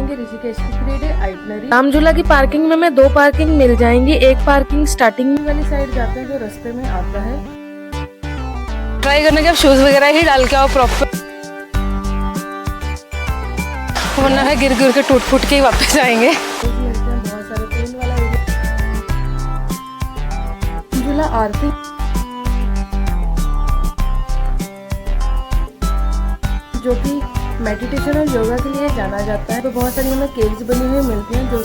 जानेंगे ऋषिकेश की 3 day itinerary. Ram झूला की पार्किंग में हमें 2 पार्किंग मिल जाएंगी। एक पार्किंग स्टार्टिंग वाली साइड जाते हैं जो रास्ते में आता है। ट्राई करने के अब शूज वगैरह ही डाल के आओ प्रॉपर, वरना है गिर गिर के टूट फूट के ही वापस आएंगे। मिलते हैं बहुत सारे पेन वाला झूला आरती जो कि मेडिटेशन और योगा के लिए जाना जाता है। तो बहुत सारी हमें केव्स बनी हुई मिलती हैं जो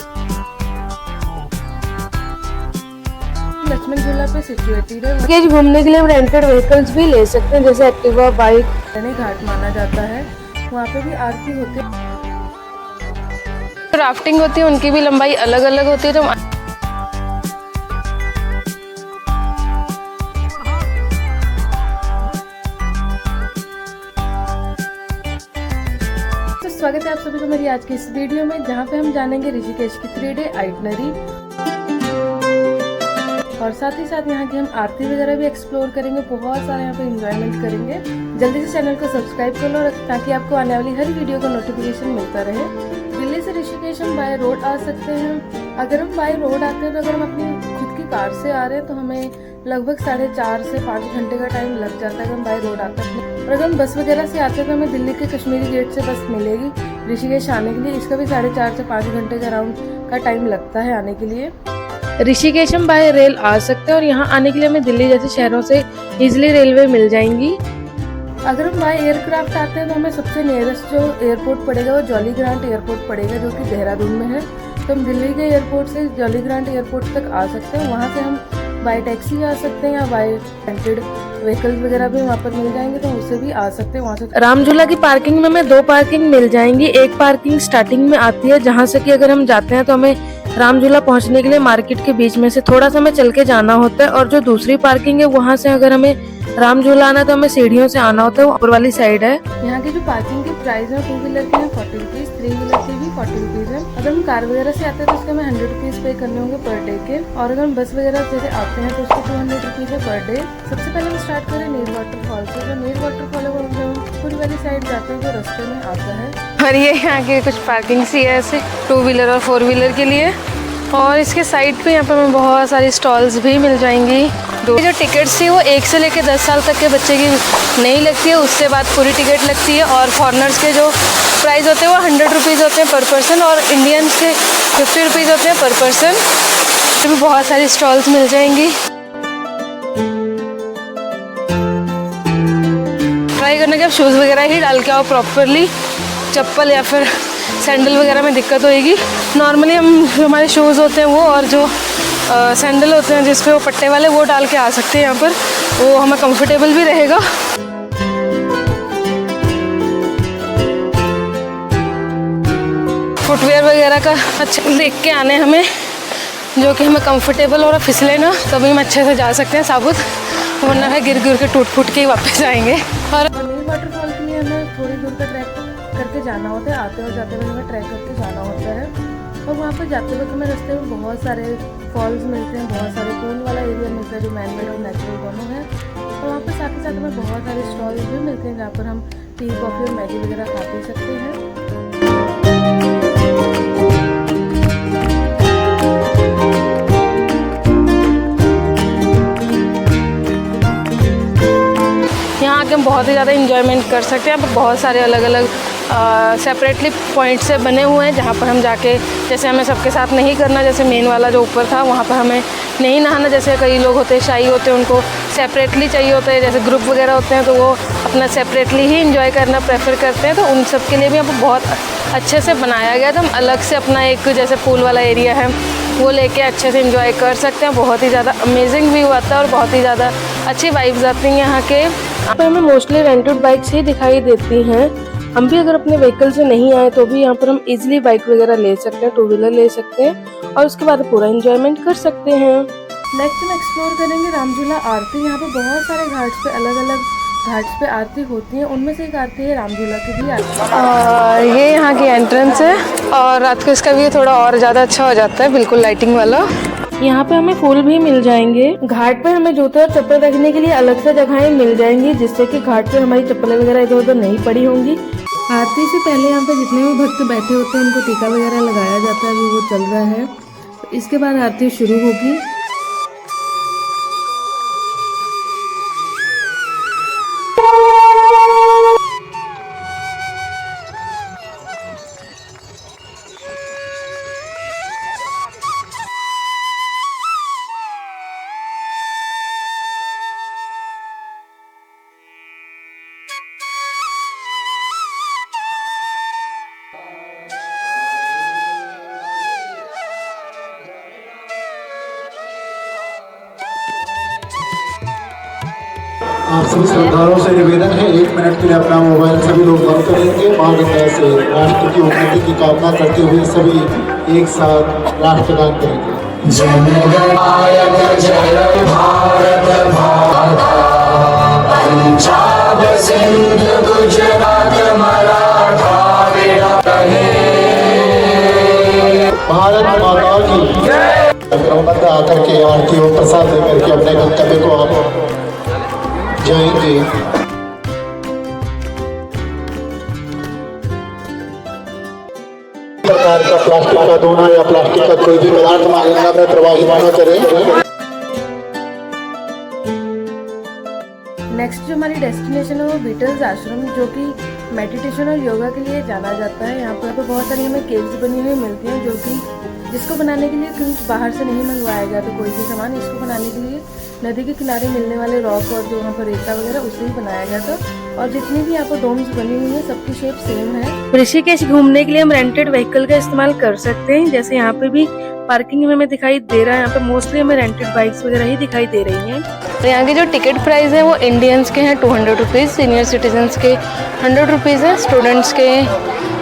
लक्ष्मण झूला पे सिचुएटेड है। घूमने के लिए रेंटेड व्हीकल्स भी ले सकते हैं, जैसे एक्टिवा, बाइक। घाट माना जाता है, वहाँ पे भी आरती होती है। राफ्टिंग होती है, उनकी भी लंबाई अलग अलग होती है। तो स्वागत है आप सभी को मेरी आज की इस वीडियो में, जहाँ पे हम जानेंगे ऋषिकेश की 3 डे आइटनरी और साथ ही साथ यहाँ की हम आरती वगैरह भी एक्सप्लोर करेंगे। बहुत सारे यहाँ पे एंजॉयमेंट करेंगे। जल्दी से चैनल को सब्सक्राइब कर लो ताकि आपको आने वाली हर वीडियो का नोटिफिकेशन मिलता रहे। दिल्ली से ऋषिकेश हम बाय रोड आ सकते हैं। अगर हम बाय रोड आते हैं तो अगर हम अपनी खुद की कार से आ रहे हैं तो हमें लगभग 4.5 से 5 घंटे का टाइम लग जाता है अगर हम बाय रोड आते हैं। और अगर हम बस वगैरह से आते हैं तो हमें दिल्ली के कश्मीरी गेट से बस मिलेगी ऋषिकेश आने के लिए। इसका भी 4.5 से 5 घंटे का राउंड का टाइम लगता है आने के लिए। ऋषिकेश हम बाय रेल आ सकते हैं और यहाँ आने के लिए हमें दिल्ली जैसे शहरों से इजिली रेलवे मिल जाएंगी। अगर हम बाय एयरक्राफ्ट आते हैं तो हमें सबसे नियरेस्ट जो एयरपोर्ट पड़ेगा वो जॉली ग्रांट एयरपोर्ट पड़ेगा, जो कि देहरादून में है। तो हम दिल्ली के एयरपोर्ट से जॉली ग्रांट एयरपोर्ट तक आ सकते हैं। वहाँ से हम बाय टैक्सी आ सकते हैं या बाय रेंटेड व्हीकल्स वगैरह भी वहाँ पर मिल जाएंगे, तो उससे भी आ सकते हैं। वहाँ से राम झूला की पार्किंग में हमें 2 पार्किंग मिल जाएंगी। एक पार्किंग स्टार्टिंग में आती है, जहाँ से कि अगर हम जाते हैं तो हमें राम झूला पहुँचने के लिए मार्केट के बीच में से थोड़ा सा हमें चल के जाना होता है। और जो दूसरी पार्किंग है वहाँ से अगर हमें राम झूला आना तो हमें सीढ़ियों से आना होता है, वो ऊपर वाली साइड है। यहाँ की जो पार्किंग की प्राइस है 2 व्हीलर की है 40 रुपीज, 3 व्हीलर की भी 40 रुपीज है। अगर हम कार वगैरह से आते हैं तो उसके हमें 100 रुपीज पे करने होंगे पर डे के। और अगर हम बस वगैरह से आते हैं तो उसके 200 रुपीज है पर डे। सबसे पहले हम स्टार्ट करें नीर वाटरफॉल से। जो नीर वाटरफॉल है वो हम पूरी वाली साइड जाते हैं जो रास्ते में आता है। और ये यहाँ की कुछ पार्किंग सी है ऐसे 2 व्हीलर और 4 व्हीलर के लिए। और इसके साइड पे यहाँ पे हमें बहुत सारी स्टॉल्स भी मिल जाएंगी। जो टिकट्स थी वो 1 से लेकर 10 साल तक के बच्चे की नहीं लगती है, उससे बाद पूरी टिकट लगती है। और फॉरनर्स के जो प्राइस होते हैं वो 100 रुपीज़ होते हैं पर पर्सन, और इंडियंस के 50 रुपीज़ होते हैं पर पर्सन। तो भी बहुत सारी स्टॉल्स मिल जाएंगी। ट्राई करने के अब शूज़ वगैरह ही डाल के आओ प्रॉपरली। चप्पल या फिर सैंडल वगैरह में दिक्कत होएगी। नॉर्मली हम हमारे शूज़ होते हैं वो, और जो सैंडल होते हैं जिसपे वो पट्टे वाले, वो डाल के आ सकते हैं यहाँ पर, वो हमें कंफर्टेबल भी रहेगा। फुटवेयर वगैरह का अच्छा देख के आने हमें, जो कि हमें कंफर्टेबल और फिसले ना, तभी हम अच्छे से जा सकते हैं साबुत, वरना है गिर गिर के टूट फूट के ही वापस आएंगे। और वाटरफॉल के लिए हमें थोड़ी दूर का ट्रैक करके जाना होता है। आते और जाते हुए हमें ट्रैक करके जाना होता है। और वहाँ पर जाते वक्त हमें रास्ते में बहुत सारे फॉल्स मिलते हैं, बहुत सारे पूल वाला एरिया मिलता है जो मैनमेड और नेचुरल दोनों है। और वहाँ पर साथ ही साथ हमें बहुत सारे स्टॉल्स भी मिलते हैं जहाँ पर हम टी, कॉफ़ी और मैगी वगैरह खा पी सकते हैं। यहाँ आके हम बहुत ही ज़्यादा इंजॉयमेंट कर सकते हैं। यहाँ पर बहुत सारे अलग अलग सेपरेटली पॉइंट से बने हुए हैं, जहाँ पर हम जाके, जैसे हमें सबके साथ नहीं करना, जैसे मेन वाला जो ऊपर था वहाँ पर हमें नहीं नहाना। जैसे कई लोग होते हैं शाई होते हैं, उनको सेपरेटली चाहिए होता है, जैसे ग्रुप वगैरह होते हैं तो वो अपना सेपरेटली ही इंजॉय करना प्रेफर करते हैं। तो उन सब के लिए भी यहाँ पर बहुत अच्छे से बनाया गया था। हम अलग से अपना एक जैसे पूल वाला एरिया है वो लेके अच्छे से इंजॉय कर सकते हैं। बहुत ही ज़्यादा अमेजिंग व्यू आता है और बहुत ही ज़्यादा अच्छी वाइब्स आती हैं यहाँ के। यहाँ पर हमें मोस्टली रेंटेड बाइक्स ही दिखाई देती हैं। हम भी अगर अपने व्हीकल से नहीं आए तो भी यहाँ पर हम इजीली बाइक वगैरह ले सकते हैं, 2 व्हीलर ले सकते हैं और उसके बाद पूरा एंजॉयमेंट कर सकते हैं। नेक्स्ट हम एक्सप्लोर करेंगे राम झूला आरती। यहाँ पे बहुत सारे घाट्स पे अलग अलग घाट्स पे आरती होती है, उनमें से एक आरती है राम झूला की भी आरती। ये यहाँ की एंट्रेंस है और रात को इसका व्यू थोड़ा और ज़्यादा अच्छा हो जाता है, बिल्कुल लाइटिंग वाला। यहाँ पे हमें फूल भी मिल जाएंगे। घाट पे हमें जूते और चप्पल रखने के लिए अलग से जगहें मिल जाएंगी, जिससे कि घाट पे हमारी चप्पलें वगैरह इधर उधर नहीं पड़ी होंगी। आरती से पहले यहाँ पे जितने भी भक्त बैठे होते हैं उनको टीका वगैरह लगाया जाता है, अभी वो चल रहा है। तो इसके बाद आरती शुरू होगी। आप सभी श्रद्धालुओं से निवेदन है, 1 मिनट के लिए अपना मोबाइल सभी लोग बंद करेंगे। मां गंगा से राष्ट्र की उन्नति की कामना करते हुए सभी एक साथ राष्ट्रगान करेंगे। जननायक जय भारत माता, पंजाब सिंध गुजरात मराठा भारत माता की क्रमबद्ध आकर के आरती और प्रसाद लेकर के अपने गंतव्य को आप जाएंगे। प्रकार का प्लास्टिक का दोना या प्लास्टिक का कोई भी पदार्थ गंगा में प्रवाहित न करें। नेक्स्ट जो हमारी डेस्टिनेशन है वो बीटल्स आश्रम, जो कि मेडिटेशन और योगा के लिए जाना जाता है। यहाँ पर बहुत सारी हमें केव्स बनी हुई मिलती हैं, जो कि जिसको बनाने के लिए कुछ बाहर से नहीं मंगवाया गया। तो कोई भी सामान इसको बनाने के लिए नदी के किनारे मिलने वाले रॉक और जो वहाँ पर रेता वगैरह उससे ही बनाया गया था। और जितनी भी यहाँ पर डोम्स बनी हुई है सबकी शेप सेम है। ऋषिकेश घूमने के लिए हम रेंटेड व्हीकल का इस्तेमाल कर सकते हैं। जैसे यहाँ पे भी पार्किंग में हमें दिखाई दे रहा है, यहाँ पे मोस्टली हमें रेंटेड बाइक्स वगैरह ही दिखाई दे रही हैं। तो यहाँ की जो टिकट प्राइस है वो इंडियंस के हैं 200 रुपीज़, सीनियर सिटीजन्स के 100 रुपीज़ है, स्टूडेंट्स के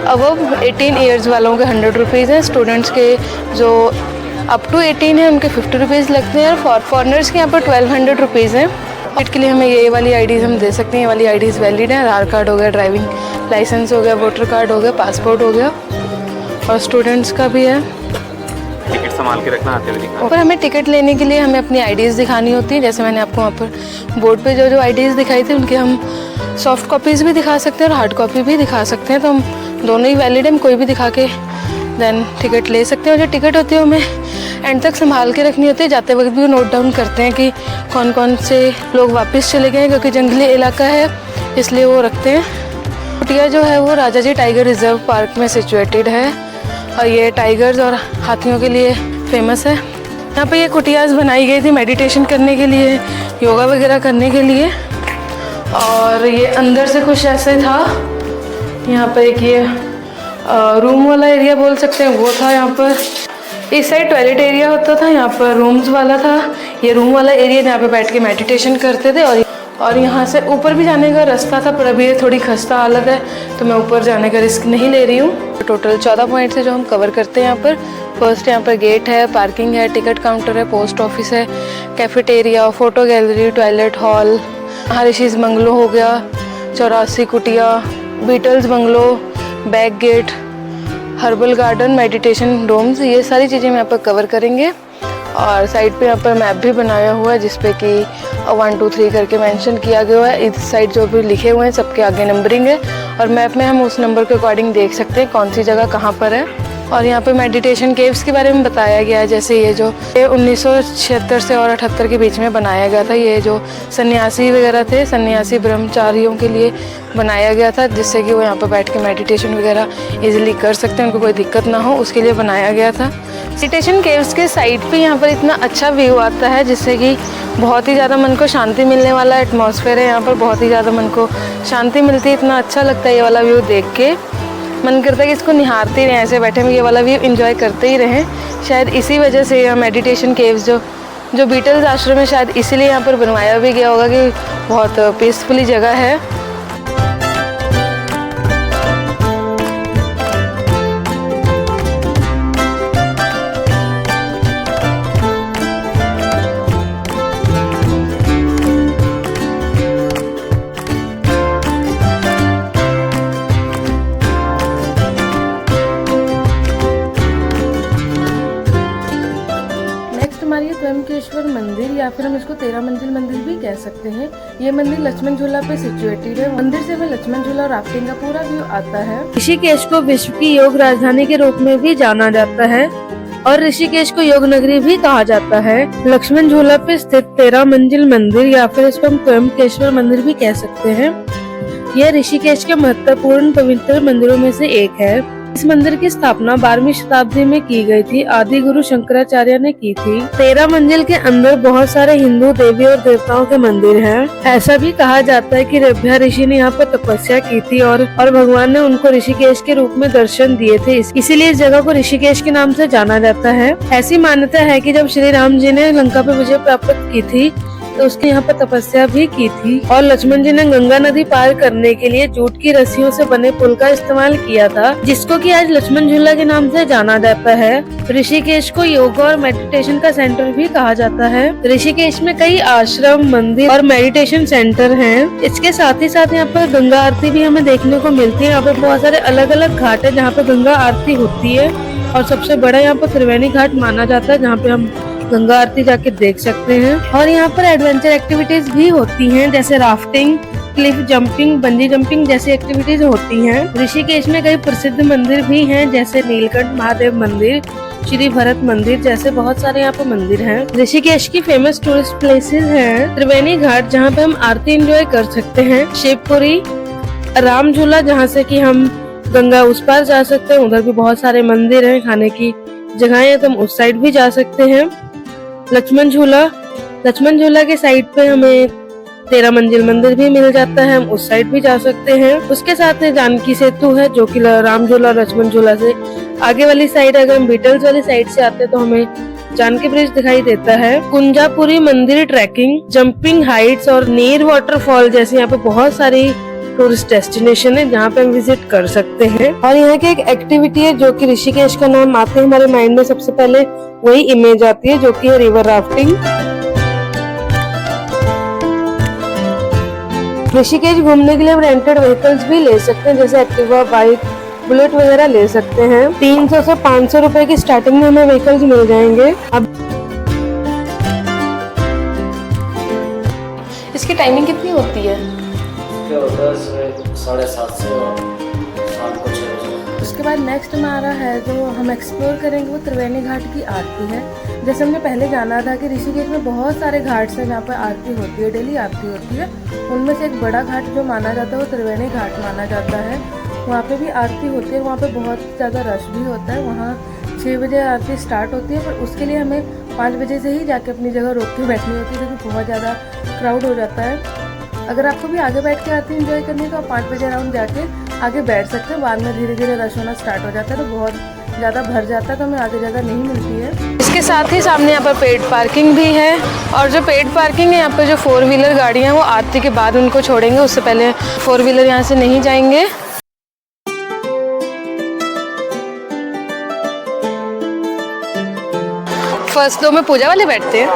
अबव 18 ईयर्स वालों के 100 रुपीज़ है, स्टूडेंट्स के जो अप टू 18 है उनके 50 रुपीज़ लगते हैं, और फॉरनर्स के यहाँ पर 1200 रुपीज़ है। टिकट के लिए हमें ये वाली आईडीज़ हम दे सकते हैं, ये वाली आईडीज़ वैलिड है। आधार कार्ड हो गया, ड्राइविंग लाइसेंस हो गया, वोटर कार्ड हो गया, पासपोर्ट हो गया, और स्टूडेंट्स का भी है। टिकट संभाल के रखना आते हुए दिखा। पर हमें टिकट लेने के लिए हमें अपनी आईडीज़ दिखानी होती है। जैसे मैंने आपको वहाँ पर बोर्ड पे जो आईडीज़ दिखाई थी उनके हम सॉफ्ट कॉपीज़ भी दिखा सकते हैं और हार्ड कॉपी भी दिखा सकते हैं। तो हम दोनों ही वैलिड है, हम कोई भी दिखा के देन टिकट ले सकते हैं। और जो टिकट होती है हमें एंड तक संभाल के रखनी होती है। जाते वक्त भी नोट डाउन करते हैं कि कौन कौन से लोग वापस चले गए हैं, क्योंकि जंगली इलाका है इसलिए वो रखते हैं। कुटिया जो है वो राजा जी टाइगर रिजर्व पार्क में सिचुएटेड है, और ये टाइगर्स और हाथियों के लिए फेमस है। यहाँ पे ये कुटियाज़ बनाई गई थी मेडिटेशन करने के लिए, योगा वगैरह करने के लिए। और ये अंदर से कुछ ऐसे था। यहाँ पर एक ये रूम वाला एरिया बोल सकते हैं वो था। यहाँ पर इस साइड टॉयलेट एरिया होता था, यहाँ पर रूम्स वाला था। ये रूम वाला एरिया जहाँ पे बैठ के मेडिटेशन करते थे। और यहाँ से ऊपर भी जाने का रास्ता था, पर अभी ये थोड़ी खस्ता हालत है तो मैं ऊपर जाने का रिस्क नहीं ले रही हूँ। टोटल 14 पॉइंट से जो हम कवर करते हैं यहाँ पर। फर्स्ट यहाँ पर गेट है, पार्किंग है, टिकट काउंटर है, पोस्ट ऑफिस है, cafeteria, photo gallery, toilet hall, Maharishi's bungalow हो गया, 84 कुटिया, Beatles bungalow, back gate, herbal garden, meditation domes, ये सारी चीज़ें हम यहाँ पर कवर करेंगे। और साइड पे यहाँ पर मैप भी बनाया हुआ है जिसपे कि 1 2 3 करके मेंशन किया गया है। इस साइड जो भी लिखे हुए हैं सबके आगे नंबरिंग है, और मैप में हम उस नंबर के अकॉर्डिंग देख सकते हैं कौन सी जगह कहाँ पर है। और यहाँ पे मेडिटेशन केव्स के बारे में बताया गया है। जैसे ये 1976 से और 78 के बीच में बनाया गया था। ये जो सन्यासी वगैरह थे, सन्यासी ब्रह्मचारियों के लिए बनाया गया था, जिससे कि वो यहाँ पर बैठ के मेडिटेशन वगैरह इजीली कर सकते हैं, उनको कोई दिक्कत ना हो, उसके लिए बनाया गया था। मेडिटेशन केव्स के साइड पे यहाँ पर इतना अच्छा व्यू आता है जिससे कि बहुत ही ज़्यादा मन को शांति मिलने वाला एटमॉस्फेयर है। यहाँ पर बहुत ही ज़्यादा मन को शांति मिलती है, इतना अच्छा लगता है ये वाला व्यू देख के। मन करता है कि इसको निहारते ही रहें, ऐसे बैठे हम ये वाला व्यू एंजॉय करते ही रहें। शायद इसी वजह से यह मेडिटेशन केव्स जो बीटल्स आश्रम है, शायद इसीलिए यहाँ पर बनवाया भी गया होगा कि बहुत पीसफुली जगह है। हमारी स्वयं त्र्यंबकेश्वर मंदिर या फिर हम इसको 13 मंजिल मंदिर भी कह सकते हैं। ये मंदिर लक्ष्मण झूला पे सिचुएटेड है। मंदिर से हमें लक्ष्मण झूला और राफ्टिंग का पूरा व्यू आता है। ऋषिकेश को विश्व की योग राजधानी के रूप में भी जाना जाता है और ऋषिकेश को योग नगरी भी कहा जाता है। लक्ष्मण झूला पे स्थित 13 मंजिल मंदिर या फिर इसको हम त्र्यंबकेश्वर मंदिर भी कह सकते हैं। यह ऋषिकेश के महत्वपूर्ण पवित्र मंदिरों में से एक है। इस मंदिर की स्थापना 12वीं शताब्दी में की गई थी। आदि गुरु शंकराचार्य ने की थी। 13 मंजिल के अंदर बहुत सारे हिंदू देवी और देवताओं के मंदिर हैं। ऐसा भी कहा जाता है कि रभ्या ऋषि ने यहाँ पर तपस्या की थी और भगवान ने उनको ऋषिकेश के रूप में दर्शन दिए थे। इसीलिए इस जगह को ऋषिकेश के नाम से जाना जाता है। ऐसी मान्यता है कि जब श्री राम जी ने लंका पर विजय प्राप्त की थी तो उसने यहाँ पर तपस्या भी की थी और लक्ष्मण जी ने गंगा नदी पार करने के लिए जूट की रस्सियों से बने पुल का इस्तेमाल किया था, जिसको कि आज लक्ष्मण झूला के नाम से जाना जाता है। ऋषिकेश को योगा और मेडिटेशन का सेंटर भी कहा जाता है। ऋषिकेश में कई आश्रम, मंदिर और मेडिटेशन सेंटर हैं। इसके साथ ही साथ यहाँ पर गंगा आरती भी हमें देखने को मिलती है। यहाँ पर बहुत सारे अलग अलग घाट है जहाँ पर गंगा आरती होती है और सबसे बड़ा यहाँ पर त्रिवेणी घाट माना जाता है जहाँ पे हम गंगा आरती जाके देख सकते हैं। और यहाँ पर एडवेंचर एक्टिविटीज भी होती हैं जैसे rafting, Cliff jumping, bungee jumping जैसी एक्टिविटीज होती हैं। ऋषिकेश में कई प्रसिद्ध मंदिर भी हैं जैसे नीलकंठ महादेव मंदिर, श्री भरत मंदिर जैसे बहुत सारे यहाँ पे मंदिर हैं। ऋषिकेश की फेमस टूरिस्ट प्लेसेस हैं त्रिवेणी घाट जहाँ पे हम आरती एंजॉय कर सकते हैं, शिवपुरी, राम झूला जहाँ से कि हम गंगा उस पार जा सकते हैं, उधर भी बहुत सारे मंदिर हैं, खाने की जगह है तो हम उस साइड भी जा सकते हैं। लक्ष्मण झूला के साइड पे हमें 13 मंजिल मंदिर भी मिल जाता है, हम उस साइड भी जा सकते हैं। उसके साथ में जानकी सेतु है जो कि राम झूला और लक्ष्मण झूला से आगे वाली साइड, अगर हम बीटल्स वाली साइड से आते हैं तो हमें जानकी ब्रिज दिखाई देता है। कुंजापुरी मंदिर, ट्रैकिंग, जंपिंग हाइट्स और नीर वाटरफॉल जैसे यहाँ पे बहुत सारी टूरिस्ट डेस्टिनेशन है जहाँ पे हम विजिट कर सकते हैं। और यहाँ की एक एक्टिविटी है जो कि ऋषिकेश का नाम आते ही हमारे माइंड में सबसे पहले वही इमेज आती है जो कि है रिवर राफ्टिंग। ऋषिकेश घूमने के लिए हम रेंटेड व्हीकल्स भी ले सकते हैं जैसे एक्टिवा, बाइक, बुलेट वगैरह ले सकते हैं। 300 से 500 रुपए की स्टार्टिंग में हमें व्हीकल्स मिल जाएंगे। अब इसकी टाइमिंग कितनी होती है? 7:30 से शाम को 6 बजे। उसके बाद नेक्स्ट हमारा है जो हम एक्सप्लोर करेंगे वो त्रिवेणी घाट की आरती है। जैसे हमने पहले जाना था कि ऋषिकेश में बहुत सारे घाट्स हैं जहाँ पर आरती होती है, डेली आरती होती है। उनमें से एक बड़ा घाट जो माना जाता है वो त्रिवेणी घाट माना जाता है। वहाँ पे भी आरती होती है, वहाँ पे बहुत ज़्यादा रश भी होता है। वहाँ 6 बजे आरती स्टार्ट होती है, पर उसके लिए हमें 5 बजे से ही जाके अपनी जगह रोक के बैठनी होती है क्योंकि बहुत ज़्यादा क्राउड हो जाता है। अगर आपको भी आगे बैठ के आरती एंजॉय करनी है तो आप 5 बजे अराउंड जाके आगे बैठ सकते हैं। बाद में धीरे धीरे रश होना स्टार्ट हो जाता है तो बहुत ज़्यादा भर जाता है तो हमें आगे जगह नहीं मिलती है। इसके साथ ही सामने यहाँ पर पेड पार्किंग भी है और जो पेड पार्किंग है यहाँ पर जो 4 व्हीलर गाड़ियाँ हैं वो आरती के बाद उनको छोड़ेंगे, उससे पहले 4 व्हीलर यहाँ से नहीं जाएंगे। फर्स्ट 2 में पूजा वाले बैठते हैं।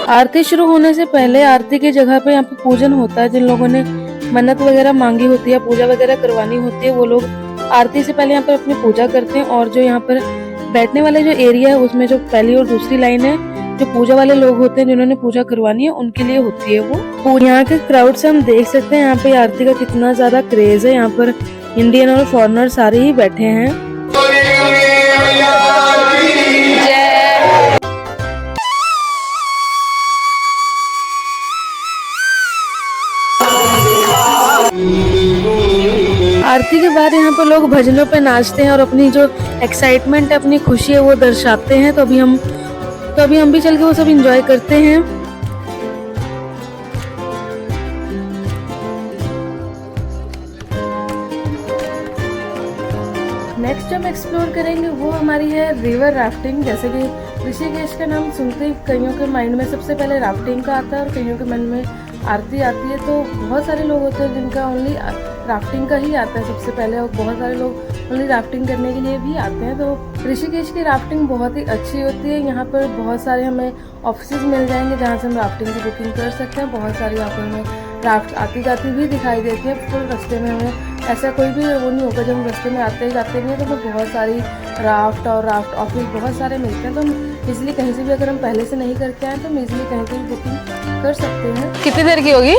आरती शुरू होने से पहले आरती की जगह पे यहाँ पे पूजन होता है। जिन लोगों ने मन्नत वगैरह मांगी होती है, पूजा वगैरह करवानी होती है, वो लोग आरती से पहले यहाँ पर अपनी पूजा करते हैं। और जो यहाँ पर बैठने वाले जो एरिया है उसमें जो पहली और दूसरी लाइन है जो पूजा वाले लोग होते हैं जिन्होंने पूजा करवानी है उनके लिए होती है वो। यहाँ के क्राउड से हम देख सकते हैं यहाँ पे आरती का कितना ज्यादा क्रेज है। यहाँ पर इंडियन और फॉरेनर सारे ही बैठे हैं। आरती के बाद यहाँ पर लोग भजनों पे नाचते हैं और अपनी जो एक्साइटमेंट है, अपनी खुशी है वो दर्शाते हैं। तो अभी हम भी चल के वो सब एंजॉय करते हैं। नेक्स्ट हम एक्सप्लोर करेंगे वो हमारी है रिवर राफ्टिंग। जैसे कि ऋषिकेश का नाम सुनते ही कईयों के माइंड में सबसे पहले राफ्टिंग का आता है और कईयों के मन में आरती आती है। तो बहुत सारे लोग होते हैं जिनका ओनली राफ्टिंग का ही आता है सबसे पहले, और बहुत सारे लोग ओनली राफ्टिंग करने के लिए भी आते हैं। तो ऋषिकेश की राफ्टिंग बहुत ही अच्छी होती है। यहाँ पर बहुत सारे हमें ऑफिसेज मिल जाएंगे जहाँ से हम राफ्टिंग की बुकिंग कर सकते हैं। बहुत सारी यहाँ पर हमें राफ्ट आती जाती भी दिखाई देती है। फुल रास्ते में हमें ऐसा कोई भी वो नहीं होगा जब हम रास्ते में आते जाते नहीं हैं तो हमें बहुत सारी राफ्ट और राफ्ट ऑफिस बहुत सारे मिलते हैं। तो हम इसलिए कहीं से भी अगर हम पहले से नहीं करके आए तो हम इजीली कहीं से भी बुकिंग कर सकते हैं। कितनी देर की होगी?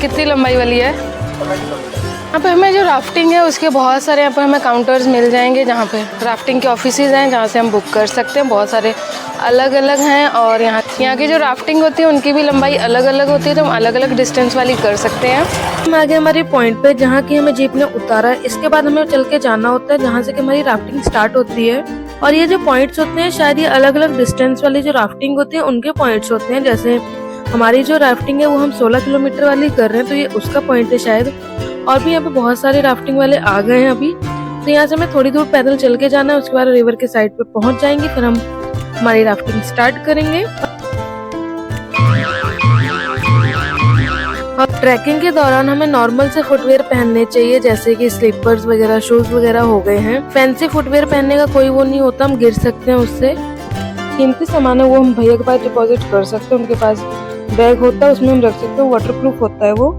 कितनी लंबाई वाली है? यहाँ पे हमें जो राफ्टिंग है उसके बहुत सारे यहाँ पर हमें काउंटर्स मिल जाएंगे, जहाँ पे राफ्टिंग के ऑफिसेज हैं जहाँ से हम बुक कर सकते हैं। बहुत सारे अलग अलग हैं और यहाँ की जो राफ्टिंग होती है उनकी भी लंबाई अलग अलग होती है, तो हम अलग अलग डिस्टेंस वाली कर सकते हैं। हम आगे हमारे पॉइंट पे जहाँ की हमें जीप ने उतारा है, इसके बाद हमें चल के जाना होता है जहाँ से कि हमारी राफ्टिंग स्टार्ट होती है। और ये जो पॉइंट्स होते हैं शायद ये अलग अलग डिस्टेंस वाली जो राफ्टिंग होती है उनके पॉइंट्स होते हैं। जैसे हमारी जो राफ्टिंग है वो हम 16 किलोमीटर वाली कर रहे हैं, तो ये उसका पॉइंट है शायद। और भी यहाँ पे बहुत सारे राफ्टिंग वाले आ गए हैं अभी, तो यहाँ से हमें थोड़ी दूर पैदल चल के जाना है। उसके बाद रिवर के साइड पे पहुंच जाएंगे, फिर हम हमारी राफ्टिंग स्टार्ट करेंगे। और ट्रैकिंग के दौरान हमें नॉर्मल से फुटवेयर पहनने चाहिए, जैसे कि स्लीपर्स वगैरह, शूज वगैरह हो गए हैं। फैंसी फुटवेयर पहनने का कोई वो नहीं होता, हम गिर सकते हैं उससे। कीमती सामान है वो हम भैया के पास डिपॉजिट कर सकते हैं, उनके पास बैग होता है उसमें हम रख सकते हैं, वाटरप्रूफ होता है वो।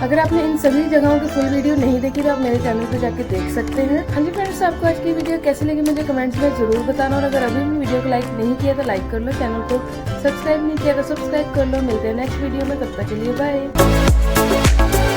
अगर आपने इन सभी जगहों की फुल वीडियो नहीं देखी तो आप मेरे चैनल पर जाके देख सकते हैं। हाँ जी फ्रेंड्स, आपको आज की वीडियो कैसी लगी मुझे कमेंट्स में जरूर बताना। और अगर अभी भी वीडियो को लाइक नहीं किया तो लाइक कर लो, चैनल को सब्सक्राइब नहीं किया तो सब्सक्राइब कर लो। मिलते हैं नेक्स्ट वीडियो में, तब तक के लिए बाय।